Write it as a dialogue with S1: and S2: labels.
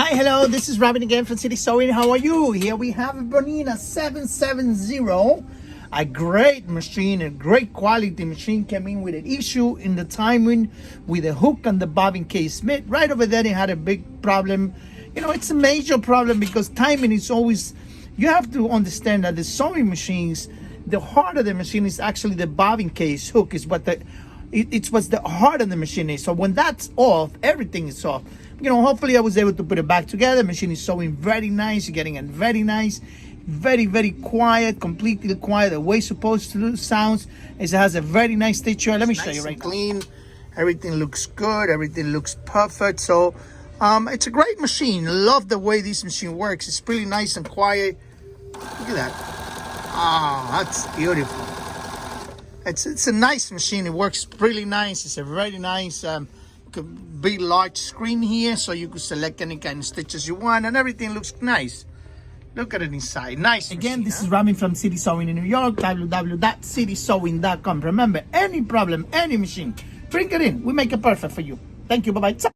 S1: Hi, hello, this is Robin again from City Sewing. How are you? Here we have a Bernina 770. A great machine, a great quality machine. Came in with an issue in the timing with the hook and the bobbin casement. Right over there, it had a big problem. You know, it's a major problem because timing is always, you have to understand that the sewing machines, the heart of the machine is actually the bobbin case hook is what it's what the heart of the machine is. So when that's off, everything is off. You know, hopefully I was able to put it back together. The machine is sewing very nice. You're getting it very nice, very quiet, completely quiet. The way it's supposed to sounds is it has a very nice stitcher. Let me show you right now. Clean. Everything looks good. Everything looks perfect. So it's a great machine. Love the way this machine works. It's pretty nice and quiet. Look at that. Ah, that's beautiful. It's a nice machine. It works really nice. It's a very nice big large screen here, so you can select any kind of stitches you want, and everything looks nice. Look at it inside. Nice. Again, machine, this is Robin from City Sewing in New York. www.citysewing.com. Remember, any problem, any machine, bring it in. We make it perfect for you. Thank you. Bye bye.